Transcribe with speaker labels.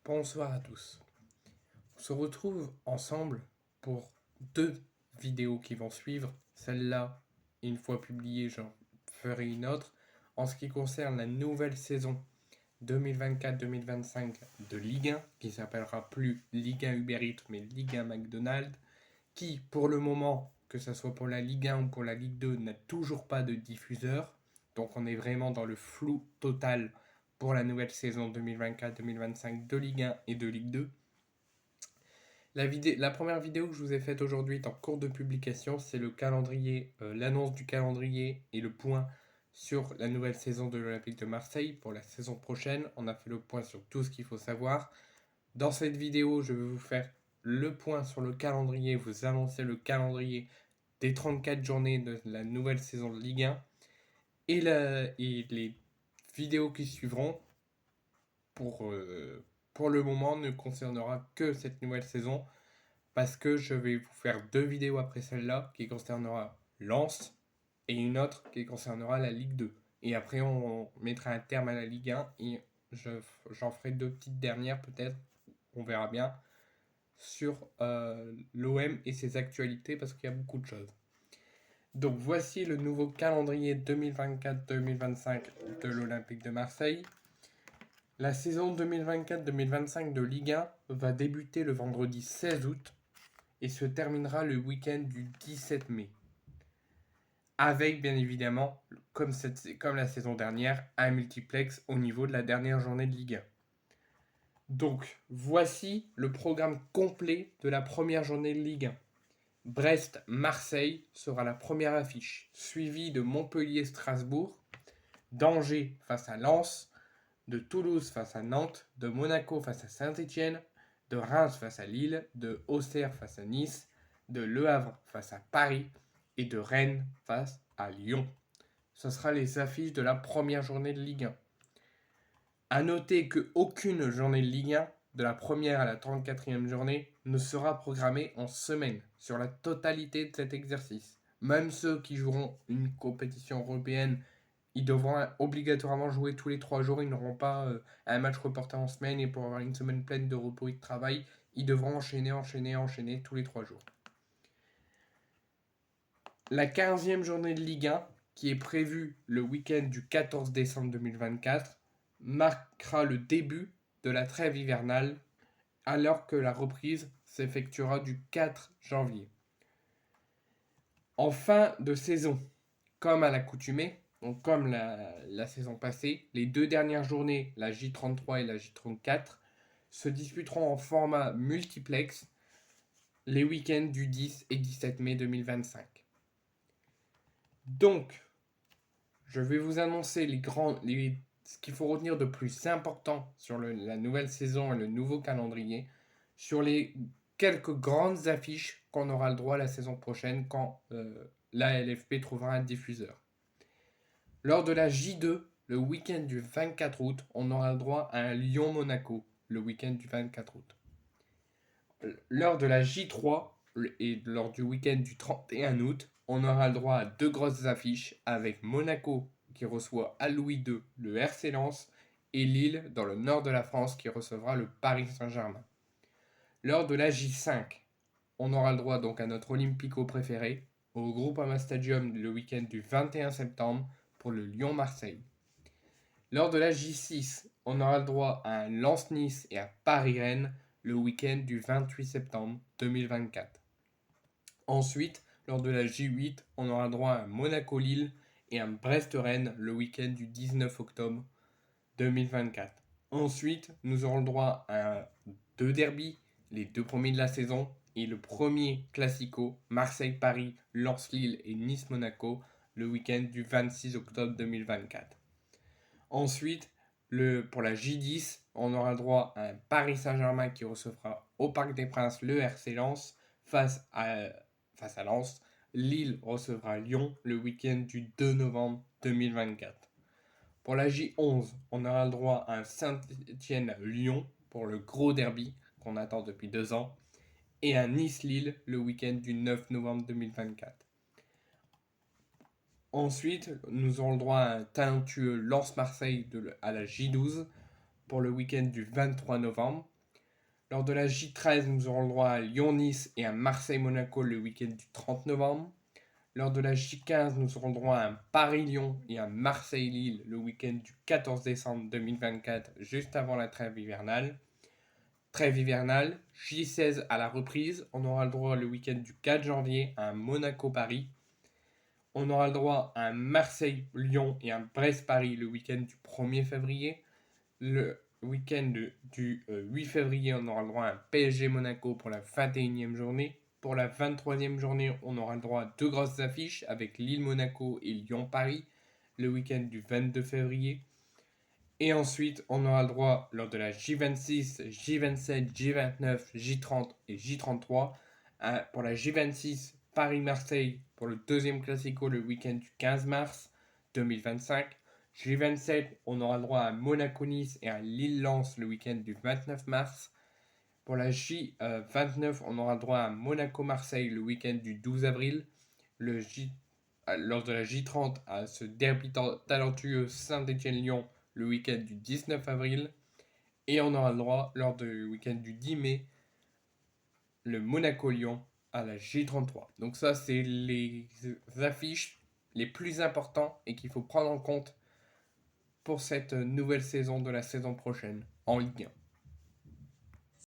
Speaker 1: Bonsoir à tous. On se retrouve ensemble pour deux vidéos qui vont suivre. Celle-là, une fois publiée, j'en ferai une autre. En ce qui concerne la nouvelle saison 2024-2025 de Ligue 1, qui s'appellera plus Ligue 1 Uber Eats, mais Ligue 1 McDonald's, qui, pour le moment, que ce soit pour la Ligue 1 ou pour la Ligue 2, n'a toujours pas de diffuseur. Donc on est vraiment dans le flou total pour la nouvelle saison 2024-2025 de Ligue 1 et de Ligue 2. La première vidéo que je vous ai faite aujourd'hui est en cours de publication, c'est le calendrier, l'annonce du calendrier et le point sur la nouvelle saison de l'Olympique de Marseille pour la saison prochaine. On a fait le point sur tout ce qu'il faut savoir. Dans cette vidéo, je vais vous faire le point sur le calendrier, vous annoncer le calendrier des 34 journées de la nouvelle saison de Ligue 1 et les vidéos qui suivront pour le moment ne concernera que cette nouvelle saison parce que je vais vous faire deux vidéos après celle-là qui concernera Lens et une autre qui concernera la Ligue 2. Et après on mettra un terme à la Ligue 1 et j'en ferai deux petites dernières peut-être, on verra bien, sur l'OM et ses actualités parce qu'il y a beaucoup de choses. Donc voici le nouveau calendrier 2024-2025 de l'Olympique de Marseille. La saison 2024-2025 de Ligue 1 va débuter le vendredi 16 août et se terminera le week-end du 17 mai. Avec bien évidemment, comme la saison dernière, un multiplex au niveau de la dernière journée de Ligue 1. Donc voici le programme complet de la première journée de Ligue 1. Brest-Marseille sera la première affiche, suivie de Montpellier-Strasbourg, d'Angers face à Lens, de Toulouse face à Nantes, de Monaco face à Saint-Étienne, de Reims face à Lille, de Auxerre face à Nice, de Le Havre face à Paris et de Rennes face à Lyon. Ce sera les affiches de la première journée de Ligue 1. A noter qu'aucune journée de Ligue 1, de la première à la 34e journée, ne sera programmée en semaine sur la totalité de cet exercice. Même ceux qui joueront une compétition européenne, ils devront obligatoirement jouer tous les 3 jours. Ils n'auront pas un match reporté en semaine et pour avoir une semaine pleine de repos et de travail, ils devront enchaîner tous les 3 jours. La 15e journée de Ligue 1, qui est prévue le week-end du 14 décembre 2024, marquera le début de la trêve hivernale, alors que la reprise s'effectuera du 4 janvier. En fin de saison, comme à l'accoutumée, donc comme la saison passée, les deux dernières journées, la J33 et la J34, se disputeront en format multiplex les week-ends du 10 et 17 mai 2025. Donc, je vais vous annoncer ce qu'il faut retenir de plus important sur la nouvelle saison et le nouveau calendrier, sur les quelques grandes affiches qu'on aura le droit la saison prochaine quand la LFP trouvera un diffuseur. Lors de la J2, le week-end du 24 août, on aura le droit à un Lyon-Monaco, le week-end du 24 août. Lors de la J3 et lors du week-end du 31 août, on aura le droit à deux grosses affiches avec Monaco qui reçoit à Louis II le RC Lens et Lille dans le nord de la France qui recevra le Paris Saint-Germain. Lors de la J5, on aura le droit donc à notre Olympico préféré au Groupama Stadium le week-end du 21 septembre pour le Lyon-Marseille. Lors de la J6, on aura le droit à un Lens-Nice et à Paris-Rennes le week-end du 28 septembre 2024. Ensuite, lors de la J8, on aura droit à un Monaco-Lille et un Brest-Rennes le week-end du 19 octobre 2024. Ensuite, nous aurons le droit à deux derbies, les deux premiers de la saison, et le premier Classico, Marseille-Paris, Lens-Lille et Nice-Monaco, le week-end du 26 octobre 2024. Ensuite, pour la J10, on aura le droit à un Paris Saint-Germain qui recevra au Parc des Princes le RC Lens face à Lens. Lille recevra Lyon le week-end du 2 novembre 2024. Pour la J11, on aura le droit à un Saint-Étienne-Lyon pour le gros derby qu'on attend depuis 2 ans et un Nice-Lille le week-end du 9 novembre 2024. Ensuite, nous aurons le droit à un talentueux Lens-Marseille à la J12 pour le week-end du 23 novembre. Lors de la J13, nous aurons le droit à Lyon-Nice et à Marseille-Monaco le week-end du 30 novembre. Lors de la J15, nous aurons le droit à un Paris-Lyon et à Marseille-Lille le week-end du 14 décembre 2024, juste avant la trêve hivernale. Trêve hivernale, J16 à la reprise, on aura le droit le week-end du 4 janvier à un Monaco-Paris. On aura le droit à un Marseille-Lyon et un Brest-Paris le week-end du 1er février. Le week-end du 8 février, on aura le droit à un PSG-Monaco pour la 21e journée. Pour la 23e journée, on aura le droit à deux grosses affiches avec Lille-Monaco et Lyon-Paris le week-end du 22 février. Et ensuite, on aura le droit, lors de la J26, J27, J29, J30 et J33, pour la J26, Paris-Marseille pour le deuxième Classico le week-end du 15 mars 2025. J27, on aura le droit à Monaco-Nice et à Lille-Lens le week-end du 29 mars. Pour la J29, on aura le droit à Monaco-Marseille le week-end du 12 avril. Lors de la J30, à ce derby talentueux Saint-Étienne-Lyon le week-end du 19 avril. Et on aura le droit, lors du week-end du 10 mai, le Monaco-Lyon à la J33. Donc ça, c'est les affiches les plus importantes et qu'il faut prendre en compte pour cette nouvelle saison de la saison prochaine en Ligue 1.